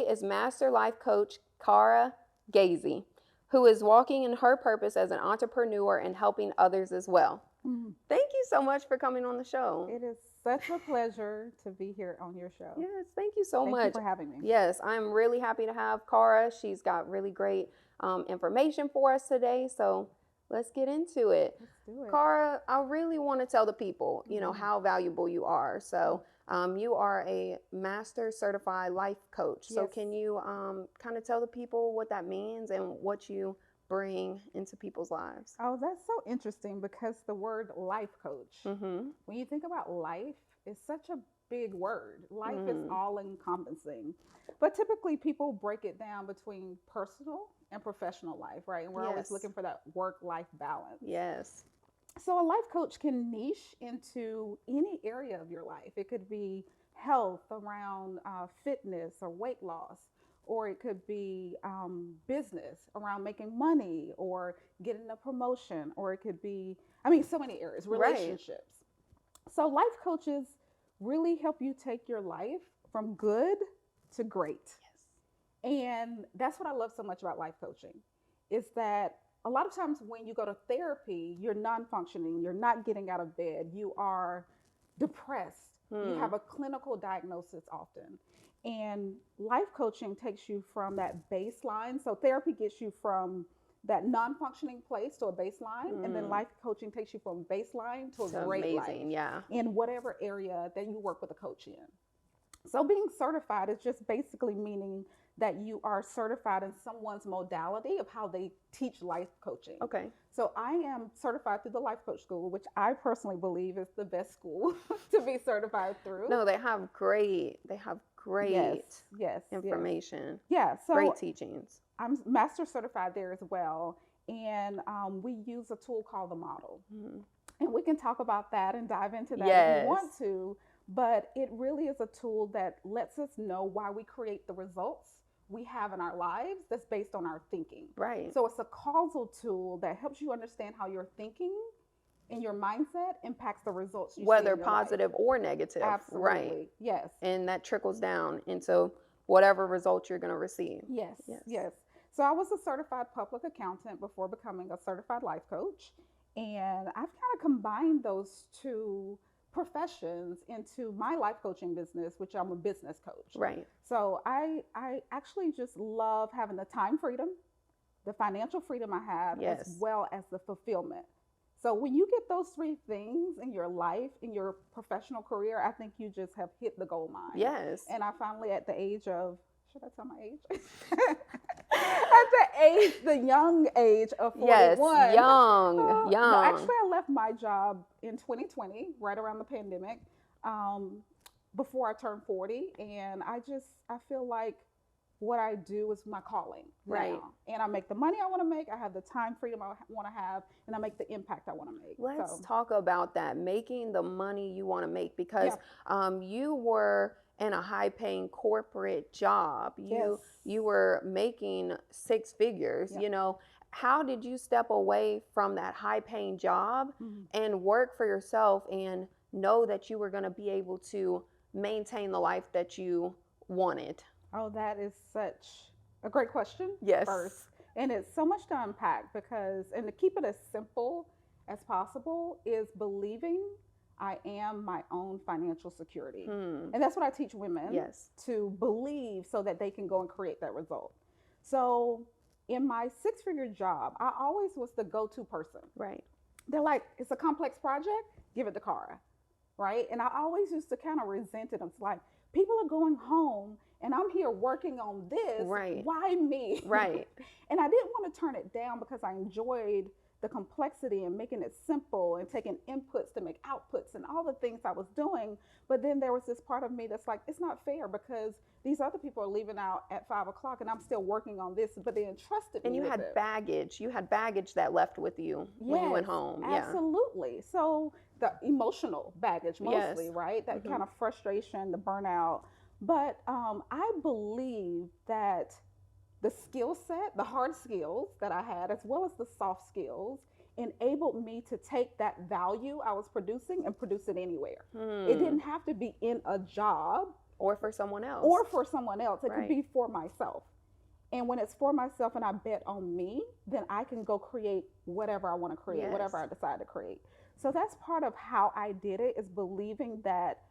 is Master Life Coach Cara Gaisie, who is walking in her purpose as an entrepreneur and helping others as well. Thank you so much for coming on the show. It is such a pleasure to be here on your show. Yes, thank you so much. Thank you for having me. Yes, I'm really happy to have Cara. She's got really great information for us today. So let's get into it. Let's do it. Cara, I really want to tell the people, how valuable you are. So you are a master certified life coach. So Yes. can you kind of tell the people what that means and what you bring into people's lives? Oh, that's so interesting because the word life coach, Mm-hmm. when you think about life, it's such a big word. Life is all encompassing. But typically people break it down between personal and professional life, right? And we're always Yes. looking for that work-life balance. Yes. So a life coach can niche into any area of your life. It could be health around fitness or weight loss, or it could be business around making money or getting a promotion, or it could be, so many areas, Right. relationships. So life coaches really help you take your life from good to great. Yes. And that's what I love so much about life coaching is that a lot of times when you go to therapy, you're non-functioning, you're not getting out of bed, you are depressed, you have a clinical diagnosis often. And life coaching takes you from that baseline. So therapy gets you from that non-functioning place to a baseline, and then life coaching takes you from baseline to a So great amazing. life Yeah. in whatever area that you work with a coach in. So being certified is just basically meaning that you are certified in someone's modality of how they teach life coaching. Okay. So I am certified through the Life Coach School, which I personally believe is the best school to be certified through. No, they have great Yes. information. Yeah. So Great teachings. I'm master certified there as well. And we use a tool called the model. And we can talk about that and dive into that if you want to. But it really is a tool that lets us know why we create the results we have in our lives that's based on our thinking. Right. So it's a causal tool that helps you understand how your thinking and your mindset impacts the results you see Whether in your positive life. or negative. Absolutely. Right. Yes. And that trickles down into whatever results you're going to receive. Yes. So I was a certified public accountant before becoming a certified life coach. And I've kind of combined those two professions into my life coaching business, which I'm a business coach. Right. So I actually just love having the time freedom, the financial freedom I have, as well as the fulfillment. So when you get those three things in your life, in your professional career, I think you just have hit the gold mine. Yes. And I finally, at the age of, should I tell my age? At the young age of 41. Yes, young. No, actually, I left my job in 2020, right around the pandemic, before I turned 40. And I feel like what I do is my calling now. And I make the money I want to make. I have the time freedom I want to have, and I make the impact I want to make. Let's talk about that, making the money you want to make, because you were in a high-paying corporate job. You were making six figures. How did you step away from that high-paying job and work for yourself and know that you were going to be able to maintain the life that you wanted? Oh, that is such a great question. Yes. First. And it's so much to unpack because, and to keep it as simple as possible, is believing I am my own financial security. And that's what I teach women to believe so that they can go and create that result. So in my six-figure job, I always was the go-to person. Right. They're like, it's a complex project, give it to Cara. Right. And I always used to kind of resent it. It's like, people are going home and I'm here working on this. Right. Why me? Right. And I didn't want to turn it down because I enjoyed the complexity and making it simple and taking inputs to make outputs and all the things I was doing. But then there was this part of me that's like, it's not fair because these other people are leaving out at 5 o'clock and I'm still working on this, but they entrusted me. And you with had it. baggage. You had baggage that left with you when you went home. Absolutely. So the emotional baggage mostly, right? That kind of frustration, the burnout. But I believe that the skill set, the hard skills that I had, as well as the soft skills, enabled me to take that value I was producing and produce it anywhere. It didn't have to be in a job Or for someone else. Or for someone else. It Right. could be for myself. And when it's for myself and I bet on me, then I can go create whatever I want to create, Yes. whatever I decide to create. So that's part of how I did it, is believing that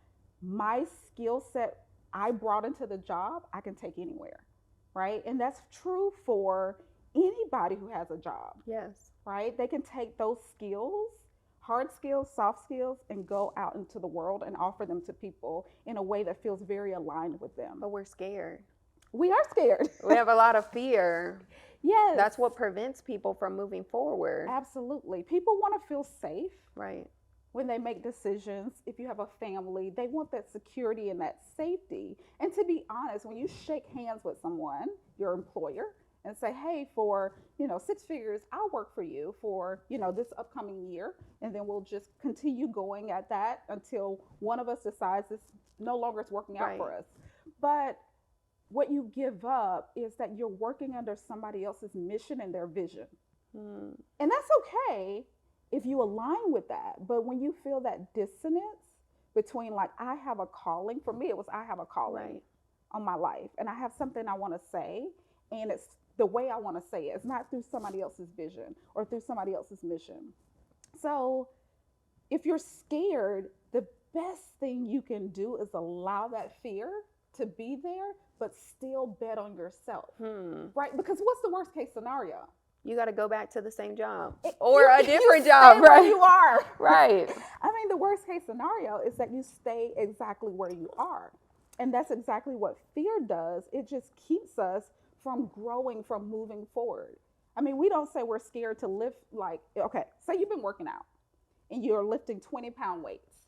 my skill set I brought into the job, I can take anywhere, right? And that's true for anybody who has a job, Yes. right? They can take those skills, hard skills, soft skills, and go out into the world and offer them to people in a way that feels very aligned with them. But we're scared. We are scared. We have a lot of fear. Yes. That's what prevents people from moving forward. Absolutely. People want to feel safe Right. when they make decisions. If you have a family, they want that security and that safety. And to be honest, when you shake hands with someone, your employer, and say, hey, for 6 figures, I'll work for you for this upcoming year, and then we'll just continue going at that until one of us decides it's no longer it's working out Right. for us. But what you give up is that you're working under somebody else's mission and their vision. And that's okay if you align with that. But when you feel that dissonance between, like, I have a calling, for me, it was I have a calling Right. on my life, and I have something I want to say, and it's the way I want to say it. It's not through somebody else's vision or through somebody else's mission. So if you're scared, the best thing you can do is allow that fear to be there, but still bet on yourself, right? Because what's the worst case scenario? You got to go back to the same job You or a different stay job, where right? you are. Right. I mean, the worst case scenario is that you stay exactly where you are. And that's exactly what fear does. It just keeps us from growing, from moving forward. I mean, we don't say we're scared to lift, like, okay, say you've been working out and you're lifting 20-pound weights.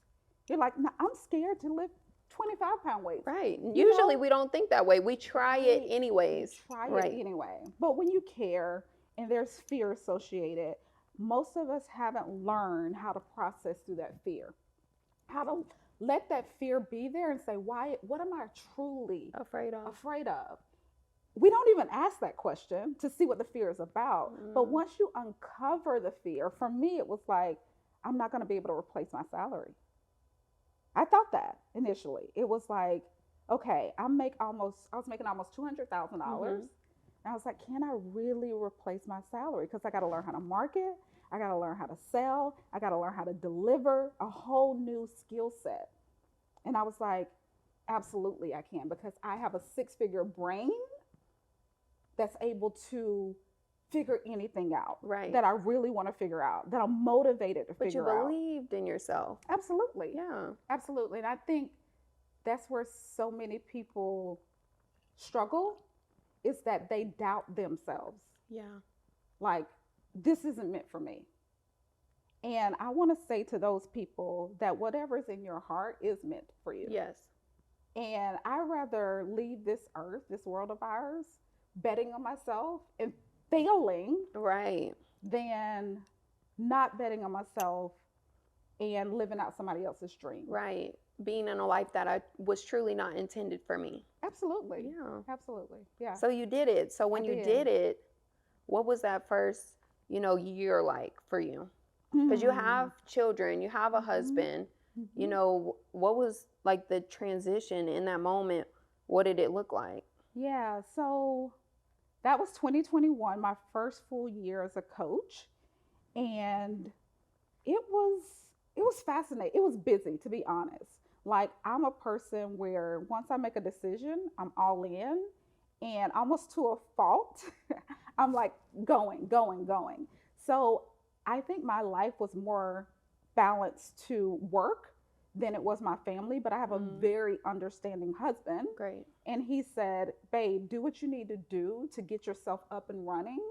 You're like, no, I'm scared to lift 25-pound weights. Right. Usually we don't think that way. We try it Right. anyways. Try Right. it anyway. But when you care and there's fear associated, most of us haven't learned how to process through that fear, how to let that fear be there and say, what am I truly Afraid of. We don't even ask that question to see what the fear is about. But once you uncover the fear, for me, it was like, I'm not going to be able to replace my salary. I thought that initially. It was like, okay, I was making almost $200,000. And I was like, can I really replace my salary? Because I got to learn how to market. I got to learn how to sell. I got to learn how to deliver, a whole new skill set. And I was like, absolutely I can, because I have a 6-figure brain that's able to figure anything out. Right. That I really want to figure out, that I'm motivated to figure out. But you believed in yourself. Absolutely. Yeah. Absolutely. And I think that's where so many people struggle, is that they doubt themselves. Yeah. Like, this isn't meant for me. And I want to say to those people that whatever's in your heart is meant for you. Yes. And I'd rather leave this earth, this world of ours, betting on myself and failing, Right. than not betting on myself and living out somebody else's dream. Right. Being in a life that was truly not intended for me. Absolutely. Yeah. Absolutely. Yeah. So you did it. So when I you did. did it, what was that first, year like for you? Because you have children, you have a husband, what was like the transition in that moment? What did it look like? Yeah, so that was 2021, my first full year as a coach. And it was fascinating. It was busy, to be honest. Like, I'm a person where once I make a decision, I'm all in, and almost to a fault, I'm like going. So I think my life was more balanced to work than it was my family, but I have a very understanding husband. Great. And he said, babe, do what you need to do to get yourself up and running.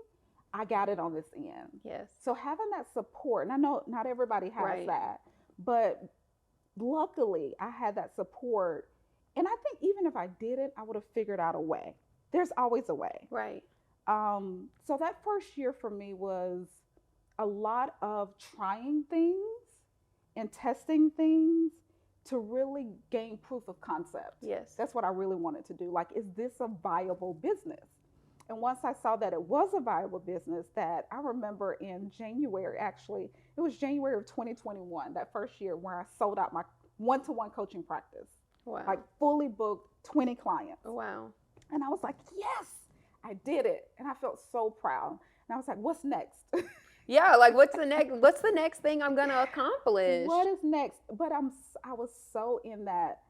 I got it on this end. Yes. So having that support, and I know not everybody has Right. that, but luckily I had that support. And I think even if I didn't, I would have figured out a way. There's always a way. Right. So that first year for me was a lot of trying things and testing things to really gain proof of concept. Yes. That's what I really wanted to do. Like, is this a viable business? And once I saw that it was a viable business, that I remember in January, actually, it was January of 2021, that first year where I sold out my one-to-one coaching practice. like Wow. fully booked 20 clients. Wow. And I was like, yes, I did it. And I felt so proud. And I was like, what's next? Yeah, like what's the next thing I'm going to accomplish? What is next? But I was so in that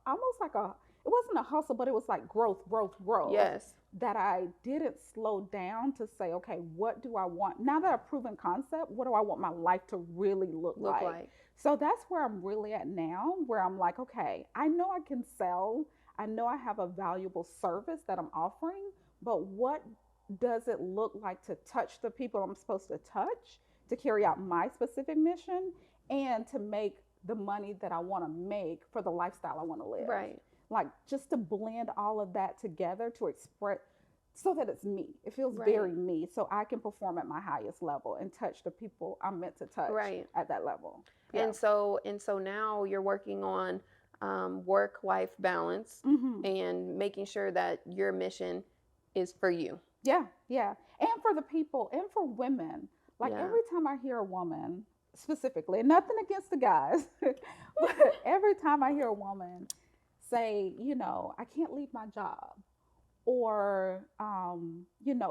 almost like it wasn't a hustle, but it was like growth, growth, growth, Yes. that I didn't slow down to say, okay, what do I want? Now that I've proven concept, what do I want my life to really look Look like? like. So that's where I'm really at now, where I'm like, okay, I know I can sell. I know I have a valuable service that I'm offering, but what does it look like to touch the people I'm supposed to touch, to carry out my specific mission, and to make the money that I want to make for the lifestyle I want to live? Right. Like, just to blend all of that together to express so that it's me. It feels Right. very me, so I can perform at my highest level and touch the people I'm meant to touch Right. at that level. Yeah. And so now you're working on work-life balance Mm-hmm. and making sure that your mission is for you. Yeah, yeah. And for the people and for women. Like, Yeah. every time I hear a woman specifically, and nothing against the guys, but every time I hear a woman say, I can't leave my job, or,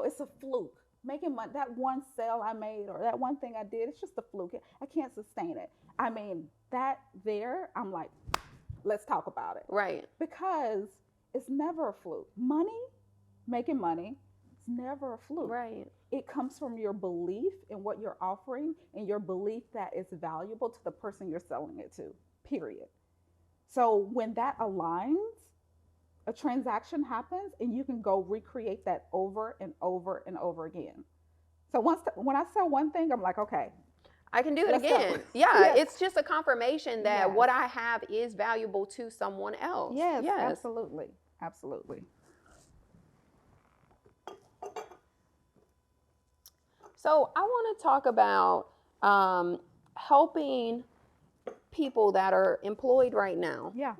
it's a fluke. Making money, that one sale I made or that one thing I did, it's just a fluke. I can't sustain it. I mean, that there, I'm like, let's talk about it. Right. Because it's never a fluke. Making money, it's never a fluke. Right. It comes from your belief in what you're offering and your belief that it's valuable to the person you're selling it to, period. So when that aligns, a transaction happens and you can go recreate that over and over and over again. So when I sell one thing, I'm like, okay, I can do it let's go. again. Yeah, Yes. it's just a confirmation that Yes. what I have is valuable to someone else. Yes, absolutely. Absolutely. So I want to talk about helping people that are employed right now. Yeah.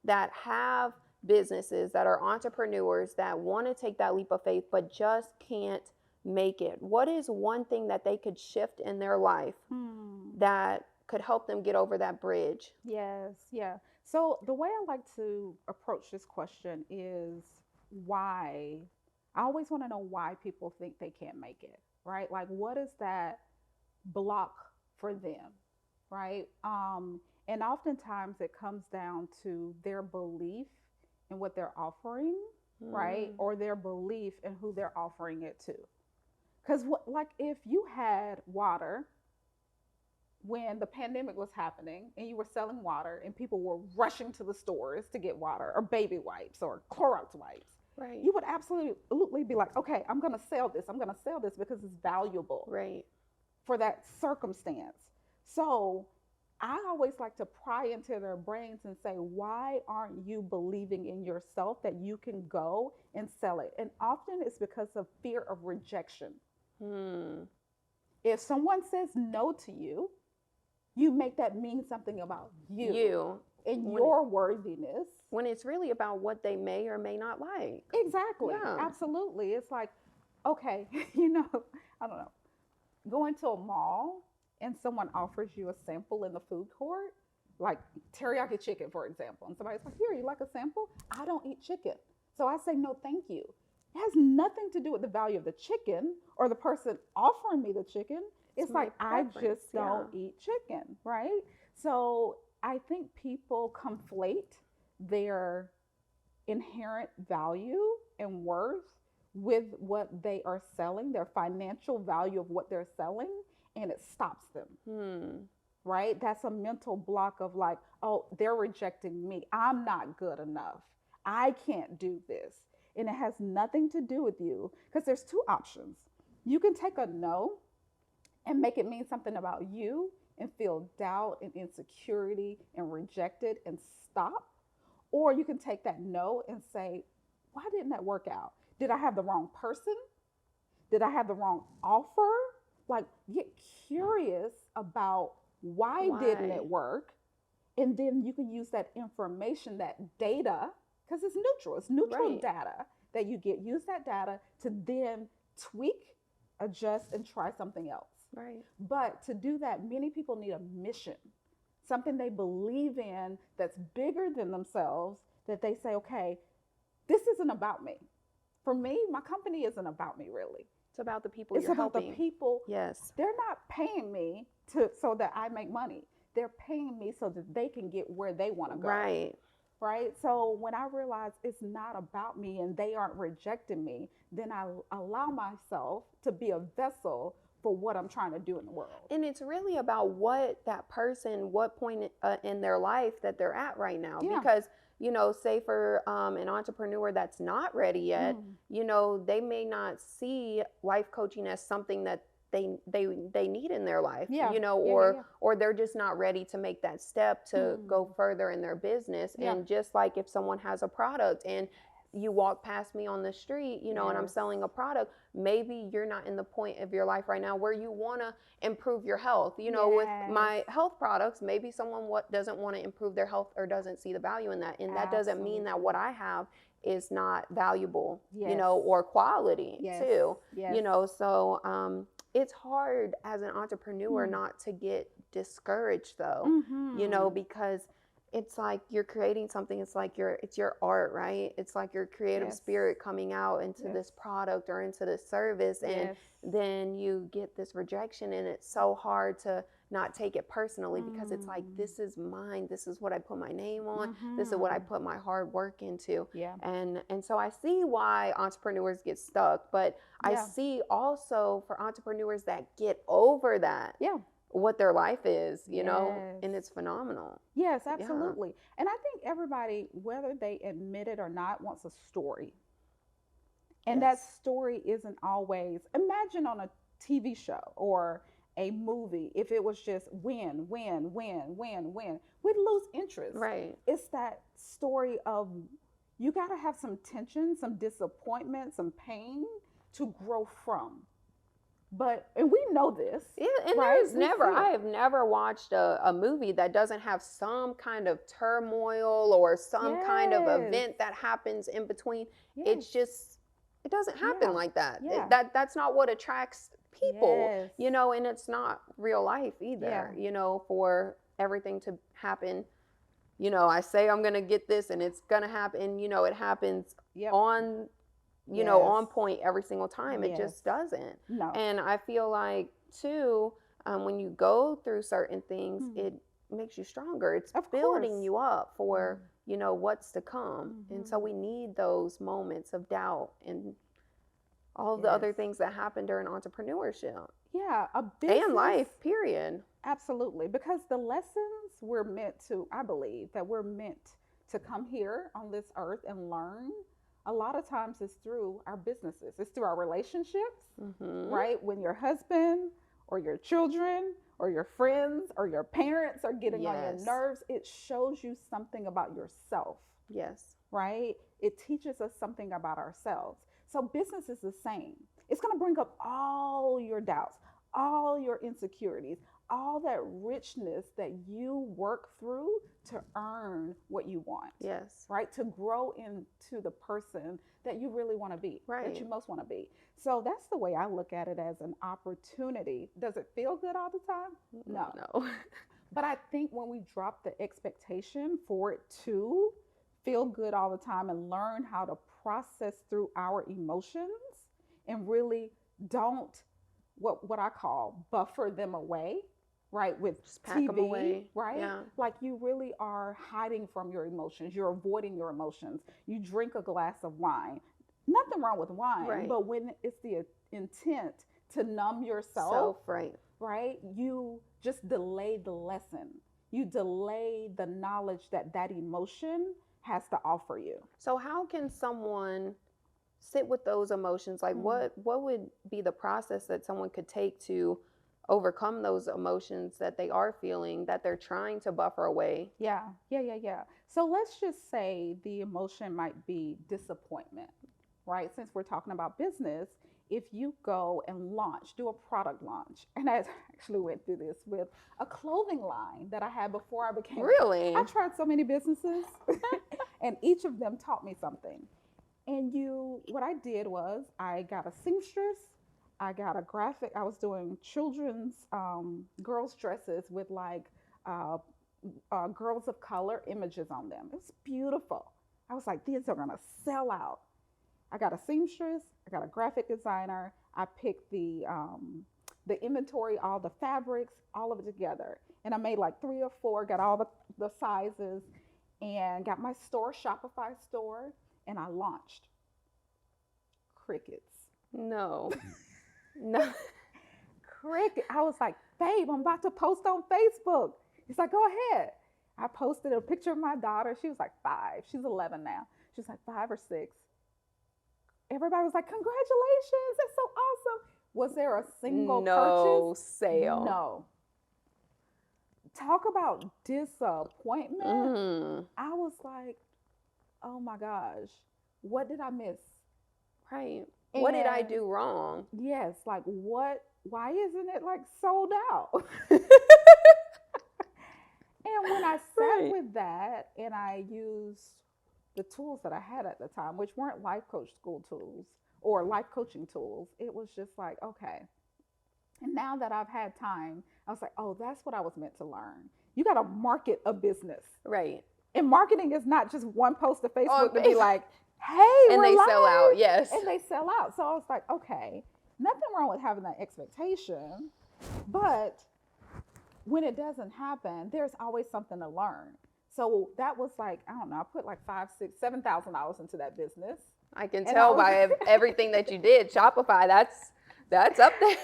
That have businesses, that are entrepreneurs, that want to take that leap of faith, but just can't make it. What is one thing that they could shift in their life that could help them get over that bridge? Yes, yeah. So the way I like to approach this question is why. I always want to know why people think they can't make it, right? Like, what is that block for them, right? And oftentimes it comes down to their belief in what they're offering, right? Or their belief in who they're offering it to. Because like, if you had water when the pandemic was happening and you were selling water and people were rushing to the stores to get water, or baby wipes or Clorox wipes, Right. you would absolutely be like, okay, I'm going to sell this. I'm going to sell this because it's valuable Right. for that circumstance. So I always like to pry into their brains and say, why aren't you believing in yourself that you can go and sell it? And often it's because of fear of rejection. If someone says no to you, you make that mean something about you and your worthiness. When it's really about what they may or may not like. Exactly. Yeah. Absolutely. It's like, okay, I don't know, going to a mall and someone offers you a sample in the food court, like teriyaki chicken, for example, and somebody's like, here, you like a sample? I don't eat chicken. So I say, no, thank you. It has nothing to do with the value of the chicken or the person offering me the chicken. It's like, I just don't eat chicken, right? So I think people conflate their inherent value and worth with what they are selling, their financial value of what they're selling, and it stops them. Right? That's a mental block of like, oh, they're rejecting me. I'm not good enough. I can't do this. And it has nothing to do with you, because there's two options. You can take a no and make it mean something about you and feel doubt and insecurity and rejected and stop. Or you can take that no and say, why didn't that work out? Did I have the wrong person? Did I have the wrong offer? Like, get curious about why didn't it work? And then you can use that information, that data, because it's neutral data that you get. Use that data to then tweak, adjust, and try something else. Right. But to do that, many people need a mission. something they believe in that's bigger than themselves, that they say, okay, this isn't about me. For me, my company isn't about me really. It's about the people It's you're about helping. the people. Yes. They're not paying me so that I make money. They're paying me so that they can get where they want to go. Right. Right. So when I realize it's not about me and they aren't rejecting me, then I allow myself to be a vessel for what I'm trying to do in the world. And it's really about what that person, what point in their life that they're at right now. Yeah. Because, you know, say for an entrepreneur that's not ready yet, you know, they may not see life coaching as something that they need in their life, you know, or they're just not ready to make that step to go further in their business. And just like if someone has a product and you walk past me on the street, you know, and I'm selling a product, maybe you're not in the point of your life right now where you want to improve your health. You know, with my health products, maybe someone doesn't want to improve their health or doesn't see the value in that. And that doesn't mean that what I have is not valuable, you know, or quality too, you know. So it's hard as an entrepreneur not to get discouraged though, you know, because it's like you're creating something. It's like it's your art, right? It's like your creative spirit coming out into this product or into this service. And then you get this rejection, and it's so hard to not take it personally because it's like, this is mine. This is what I put my name on. This is what I put my hard work into. And so I see why entrepreneurs get stuck, but I see also for entrepreneurs that get over that. What their life is, you know, and it's phenomenal. Yes, absolutely. And I think everybody, whether they admit it or not, wants a story. And that story isn't always, imagine on a TV show or a movie, if it was just win, we'd lose interest. Right. It's that story of you got to have some tension, some disappointment, some pain to grow from. And we know this. Yeah, and I have never watched a movie that doesn't have some kind of turmoil or some kind of event that happens in between. It's just, it doesn't happen like that. That's not what attracts people, you know, and it's not real life either, you know, for everything to happen. You know, I say I'm going to get this and it's going to happen, you know, it happens on you know, on point every single time. It just doesn't. No. And I feel like too, when you go through certain things, it makes you stronger. It's building you up for, you know, what's to come. And so we need those moments of doubt and all the other things that happen during entrepreneurship. Yeah, a business. And life, period. Absolutely. Because the lessons we're meant to, I believe, that we're meant to come here on this earth and learn, a lot of times it's through our businesses. It's through our relationships, right? When your husband or your children or your friends or your parents are getting on your nerves, it shows you something about yourself. Yes. Right? It teaches us something about ourselves. So business is the same. It's going to bring up all your doubts, all your insecurities, all that richness that you work through to earn what you want. Yes. Right? To grow into the person that you really want to be, right, that you most want to be. So that's the way I look at it, as an opportunity. Does it feel good all the time? No. But I think when we drop the expectation for it to feel good all the time and learn how to process through our emotions and really don't what I call buffer them away, right? With just pack TV, them away. Right? Yeah. Like you really are hiding from your emotions. You're avoiding your emotions. You drink a glass of wine. Nothing wrong with wine, right, but when it's the intent to numb yourself, right? You just delay the lesson. You delay the knowledge that that emotion has to offer you. So how can someone sit with those emotions? Like what would be the process that someone could take to overcome those emotions that they are feeling, that they're trying to buffer away? Yeah. So let's just say the emotion might be disappointment, right? Since we're talking about business, if you go and do a product launch, and I actually went through this with a clothing line that I had before I became. Really? I tried so many businesses and each of them taught me something. And what I did was I got a seamstress, I got a graphic. I was doing children's girls' dresses with like girls of color images on them. It was beautiful. I was like, these are gonna sell out. I got a seamstress, I got a graphic designer. I picked the inventory, all the fabrics, all of it together. And I made like 3 or 4, got all the sizes, and got my store, Shopify store, and I launched. Crickets. No. No. Cricket. I was like, babe, I'm about to post on Facebook. He's like, go ahead. I posted a picture of my daughter. She was like 5. She's 11 now. She's like 5 or 6. Everybody was like, congratulations. That's so awesome. Was there a single No purchase? sale. No. Talk about disappointment. I was like, oh my gosh, what did I miss? Right. What did I do wrong? Yes, like what? Why isn't it like sold out? And when I sat with that and I used the tools that I had at the time, which weren't life coach school tools or life coaching tools, it was just like, okay. And now that I've had time, I was like, oh, that's what I was meant to learn. You got to market a business. Right. And marketing is not just one post to Facebook to be like, hey, and we're they live. sell out. Yes. And they sell out. So I was like, okay, nothing wrong with having that expectation, but when it doesn't happen, there's always something to learn. So that was like, I don't know, I put like $5,000, $6,000, $7,000 into that business. I can tell by everything that you did. Shopify, that's up there.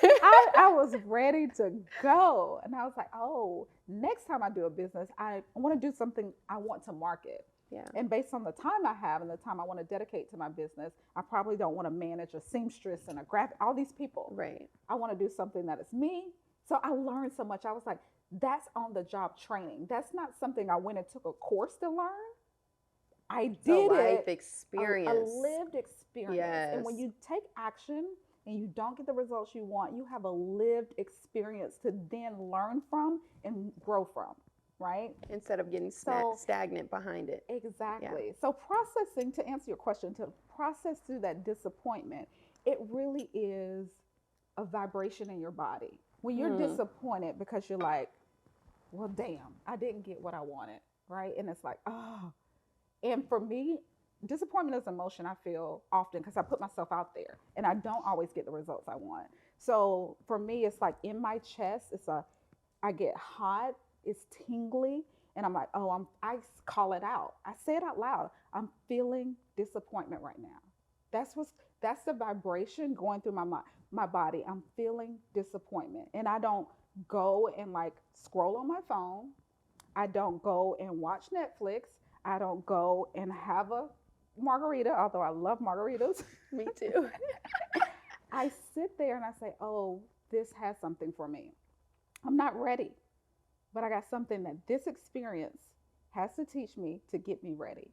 I was ready to go. And I was like, oh, next time I do a business, I want to do something I want to market. Yeah. And based on the time I have and the time I want to dedicate to my business, I probably don't want to manage a seamstress and a graphic, all these people. Right. I want to do something that is me. So I learned so much. I was like, that's on the job training. That's not something I went and took a course to learn. I did a life it. experience. A lived experience. Yes. And when you take action and you don't get the results you want, you have a lived experience to then learn from and grow from, right? Instead of getting stagnant behind it. Exactly. Yeah. So processing, to answer your question, to process through that disappointment, it really is a vibration in your body. When you're disappointed because you're like, well, damn, I didn't get what I wanted, right? And it's like, oh. And for me, disappointment is an emotion I feel often because I put myself out there and I don't always get the results I want. So for me, it's like in my chest, I get hot, it's tingly, and I'm like, oh, I call it out. I say it out loud. I'm feeling disappointment right now. That's the vibration going through my body. I'm feeling disappointment. And I don't go and like scroll on my phone. I don't go and watch Netflix. I don't go and have a margarita, although I love margaritas. Me too. I sit there and I say, oh, this has something for me. I'm not ready, but I got something that this experience has to teach me to get me ready.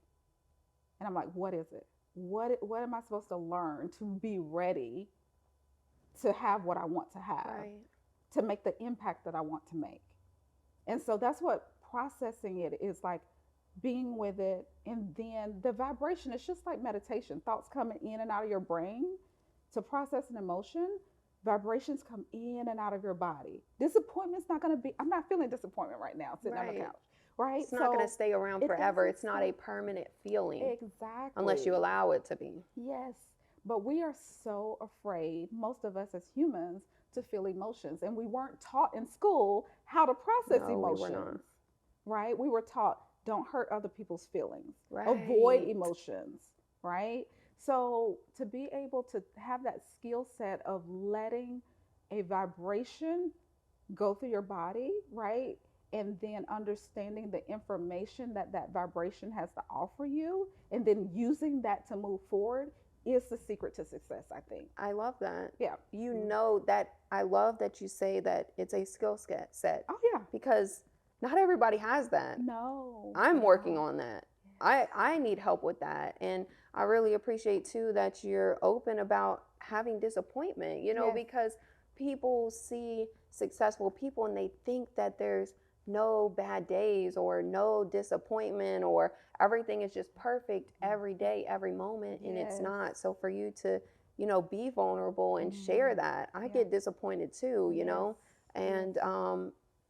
And I'm like, what is it? What am I supposed to learn to be ready to have what I want to have, right, to make the impact that I want to make? And so that's what processing it is like, being with it. And then the vibration, it's just like meditation, thoughts coming in and out of your brain. To process an emotion, vibrations come in and out of your body. Disappointment's not going to be, I'm not feeling disappointment right now sitting on the couch, right? It's not going to stay around forever. It's not a permanent feeling. Exactly. Unless you allow it to be. Yes. But we are so afraid, most of us as humans, to feel emotions. And we weren't taught in school how to process emotions. We were not. Right? We were taught, don't hurt other people's feelings. Right. Avoid emotions, right? So to be able to have that skill set of letting a vibration go through your body, right? And then understanding the information that that vibration has to offer you, and then using that to move forward is the secret to success, I think. I love that. Yeah. You know that, I love that you say that it's a skill set. Oh, yeah. Because not everybody has that. No. I'm working on that. Yes. I need help with that. And I really appreciate too that you're open about having disappointment, you know, yes, because people see successful people and they think that there's no bad days or no disappointment or everything is just perfect every day, every moment, and yes, it's not. So for you to, you know, be vulnerable and share that, I get disappointed too, you know, and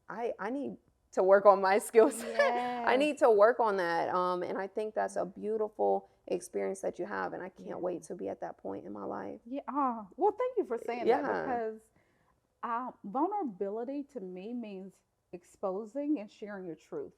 I need to work on my skill set. I Yes. need to work on that. And I think that's a beautiful experience that you have. And I can't wait to be at that point in my life. Yeah. Well, thank you for saying that, Yeah. because vulnerability to me means exposing and sharing your truth.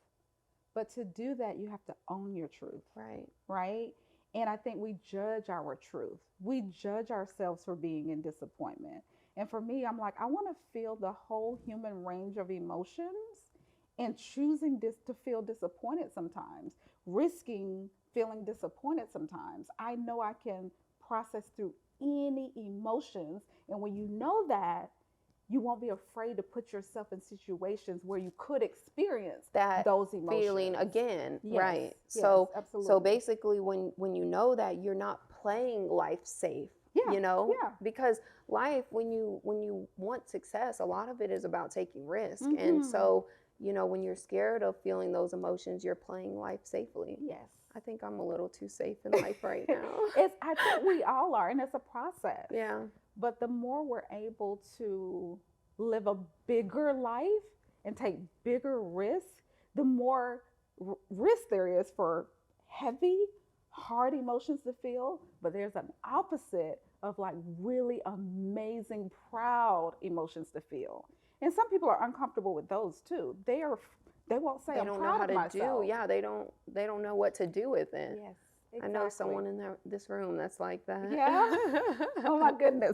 But to do that, you have to own your truth, Right. right? And I think we judge our truth. We judge ourselves for being in disappointment. And for me, I'm like, I want to feel the whole human range of emotions, and choosing this to feel disappointed sometimes, risking feeling disappointed sometimes. I know I can process through any emotions. And when you know that, you won't be afraid to put yourself in situations where you could experience That those emotions feeling again. Yes, Right. yes, So absolutely. basically when you know that, you're not playing life safe, Yeah, you know, yeah. because life, when you want success, a lot of it is about taking risk. And Mm-hmm. so, when you're scared of feeling those emotions, you're playing life safely. Yes. I think I'm a little too safe in life right now. I think we all are, and it's a process. Yeah. But the more we're able to live a bigger life and take bigger risks, the more risk there is for heavy, hard emotions to feel. But there's an opposite of like really amazing, proud emotions to feel. And some people are uncomfortable with those too. They won't say They I'm don't know proud how of to do. myself. Yeah, they don't know what to do with it. Yes, I know exactly. someone in this room that's like that. Yeah. Oh my goodness.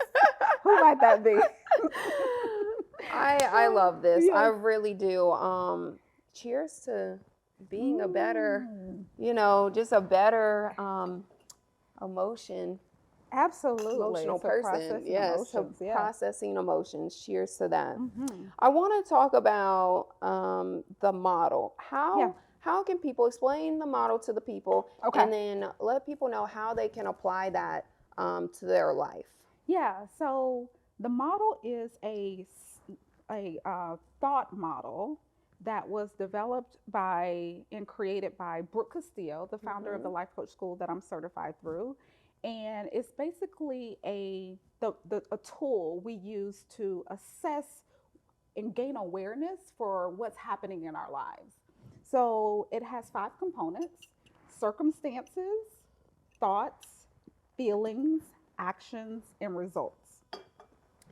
Who might that be? I love this. I Yes. really do. Cheers to being a better, Mm, just a better emotion absolutely. emotional It's a person. process in Yes, to emotions. Yeah. processing emotions. Cheers to that. Hmm. I want to talk about the model. Yeah. How can people explain the model to the people, Okay. and then let people know how they can apply that to their life? Yeah. So the model is a thought model that was developed by and created by Brooke Castillo, the founder of Hmm. the Life Coach School that I'm certified through, and it's basically a tool we use to assess and gain awareness for what's happening in our lives. So it has 5 components: circumstances, thoughts, feelings, actions, and results.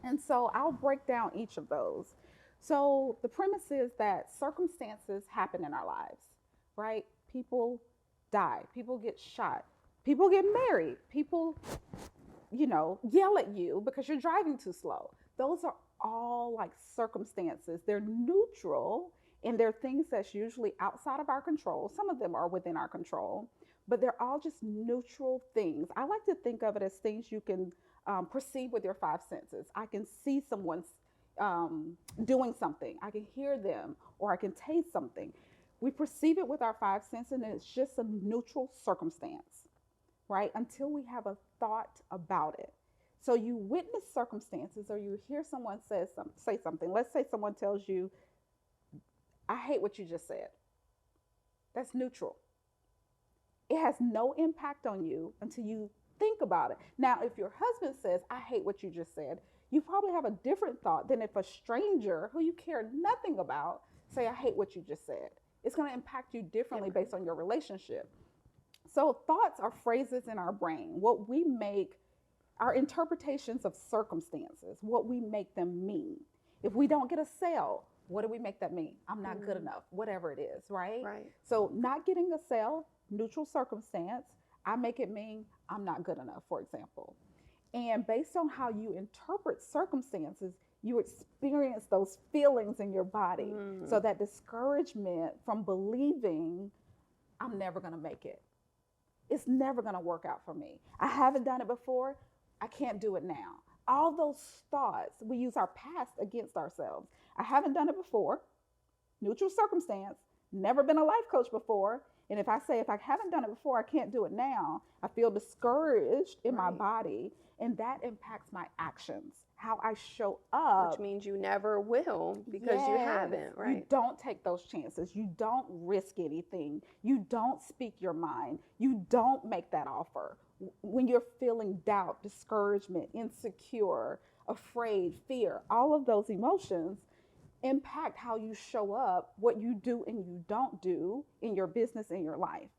And so I'll break down each of those. So the premise is that circumstances happen in our lives, right? People die, people get shot, people get married, people, yell at you because you're driving too slow. Those are all like circumstances. They're neutral, and they're things that's usually outside of our control. Some of them are within our control, but they're all just neutral things. I like to think of it as things you can perceive with your 5 senses. I can see someone's doing something, I can hear them, or I can taste something. We perceive it with our 5 senses, and it's just a neutral circumstance, right? Until we have a thought about it. So you witness circumstances, or you hear someone say something. Let's say someone tells you, I hate what you just said. That's neutral. It has no impact on you until you think about it. Now, if your husband says, I hate what you just said, you probably have a different thought than if a stranger who you care nothing about say, I hate what you just said. It's going to impact you differently based on your relationship. So thoughts are phrases in our brain, what we make our interpretations of circumstances, what we make them mean. If we don't get a sale, what do we make that mean? I'm not good enough, whatever it is, right? Right. So not getting a sale, neutral circumstance, I make it mean I'm not good enough, for example. And based on how you interpret circumstances, you experience those feelings in your body. So that discouragement from believing I'm never going to make it. It's never going to work out for me. I haven't done it before. I can't do it now. All those thoughts, we use our past against ourselves. I haven't done it before. Neutral circumstance. Never been a life coach before. And if I haven't done it before, I can't do it now. I feel discouraged in my body, and that impacts my actions, how I show up. Which means you never will, because you haven't, right? You don't take those chances. You don't risk anything. You don't speak your mind. You don't make that offer. When you're feeling doubt, discouragement, insecure, afraid, fear, all of those emotions, impact how you show up, what you do and you don't do in your business, in your life.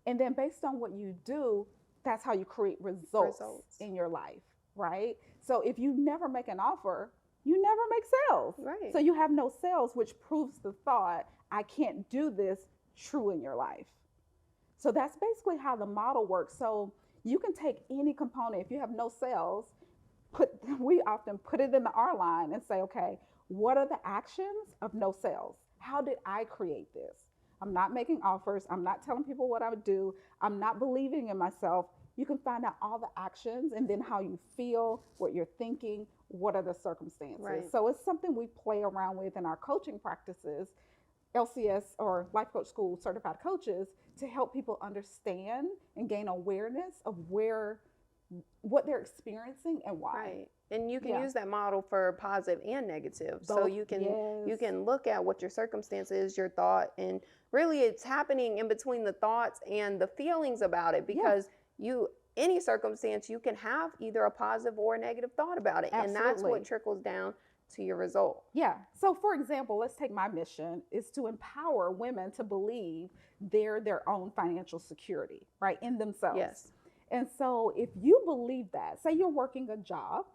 And then based on what you do, that's how you create results in your life, right? So if you never make an offer, you never make sales. Right. So you have no sales, which proves the thought, I can't do this, true in your life. So that's basically how the model works. So you can take any component. If you have no sales, we often put it in the R line and say, okay, what are the actions of no sales? How did I create this? I'm not making offers. I'm not telling people what I would do. I'm not believing in myself. You can find out all the actions and then how you feel, what you're thinking, what are the circumstances. Right. So it's something we play around with in our coaching practices, LCS or Life Coach School certified coaches, to help people understand and gain awareness of what they're experiencing and why. Right. And you can use that model for positive and negative. Both, so you can look at what your circumstance is, your thought, and really it's happening in between the thoughts and the feelings about it, because any circumstance you can have either a positive or a negative thought about it. Absolutely. And that's what trickles down to your result. Yeah. So for example, let's take my mission is to empower women to believe they're their own financial security, right, in themselves. Yes. And so if you believe that, say you're working a job,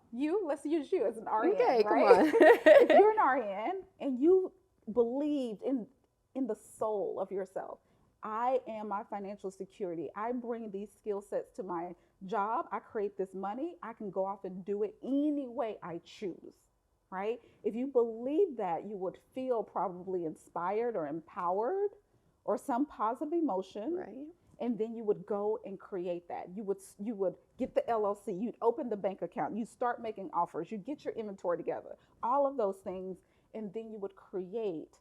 let's use you as an RN, okay, right? come on. If you're an RN and you believed in the soul of yourself, I am my financial security. I bring these skill sets to my job. I create this money. I can go off and do it any way I choose, right? If you believe that, you would feel probably inspired or empowered or some positive emotion. Right. And then you would go and create that. You would get the LLC, you'd open the bank account, you start making offers, you get your inventory together, all of those things, and then you would create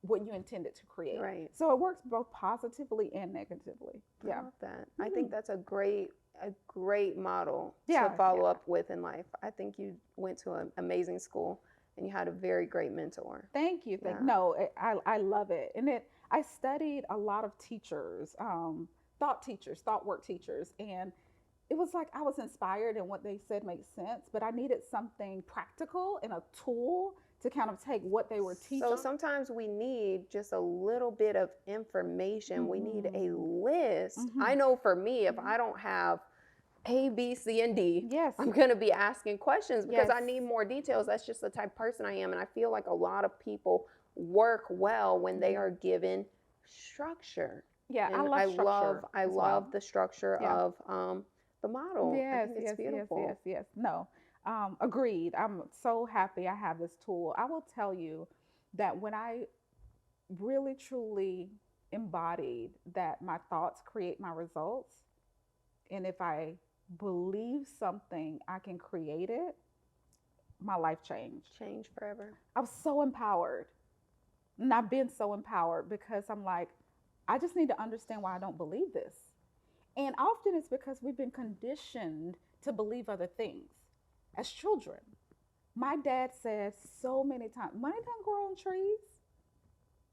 what you intended to create. Right. So it works both positively and negatively. I love that. I think that's a great model to follow up with in life. I think you went to an amazing school and you had a very great mentor. Thank you. No, I love it. And I studied a lot of teachers, thought work teachers, and it was like I was inspired and what they said made sense, but I needed something practical and a tool to kind of take what they were teaching. So sometimes we need just a little bit of information. We need a list. I know for me, if I don't have A, B, C, and D, I'm going to be asking questions because I need more details. That's just the type of person I am. And I feel like a lot of people work well when they are given structure. Yeah, and I love the structure of the model. I think it's beautiful. Yes. No, agreed. I'm so happy I have this tool. I will tell you that when I really truly embodied that my thoughts create my results, and if I believe something, I can create it, my life changed. Changed forever. I was so empowered. And I've been so empowered because I'm like, I just need to understand why I don't believe this. And often it's because we've been conditioned to believe other things as children. My dad said so many times, money don't grow on trees.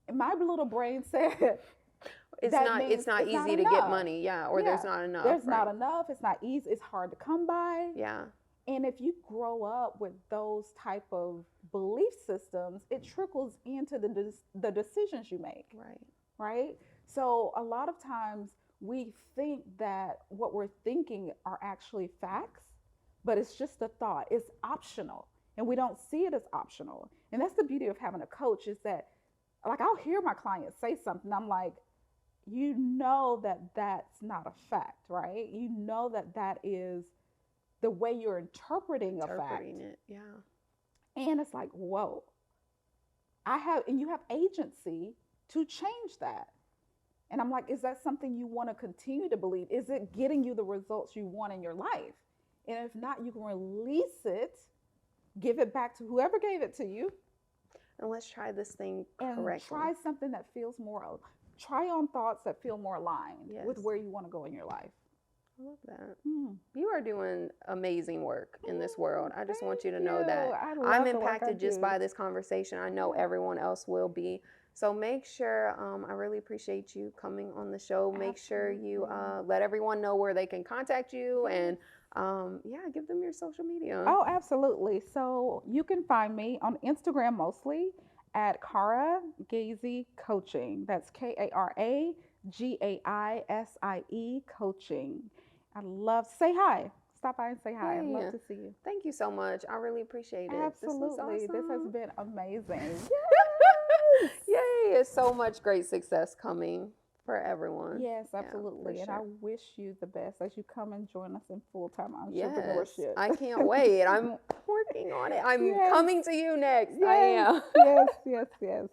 And my little brain said, it's not easy to get money. Or there's not enough. There's not enough. It's not easy. It's hard to come by. Yeah. And if you grow up with those type of belief systems, it trickles into the decisions you make. Right. So a lot of times we think that what we're thinking are actually facts, but it's just a thought. It's optional, and we don't see it as optional. And that's the beauty of having a coach, is that, like, I'll hear my clients say something, I'm like, you know that that's not a fact, right? You know that is the way you're interpreting a fact. It, yeah. And it's like, whoa. You have agency to change that. And I'm like, is that something you want to continue to believe? Is it getting you the results you want in your life? And if not, you can release it, give it back to whoever gave it to you. And let's try this thing correctly. And try something that feels more, try on thoughts that feel more aligned with where you want to go in your life. I love that. You are doing amazing work in this world. I just want you to know that I'm impacted just by this conversation. I know everyone else will be. So make sure, I really appreciate you coming on the show. Make sure you let everyone know where they can contact you and Yeah, give them your social media. Oh, absolutely. So you can find me on Instagram mostly at Kara Gaisie Coaching. That's KaraGaisie Coaching. I love, say hi. Stop by and say hi. I'd love Yeah. to see you. Thank you so much. I really appreciate it. This was Absolutely. This has awesome. been amazing. Yes. Yay. It's so much great success coming for everyone. Yes, Yeah, for absolutely. And I sure. wish you the best as you come and join us in full-time Yes. entrepreneurship. I can't wait. I'm working on it. I'm Yes, coming to you next. I yes, am. yes, yes, yes.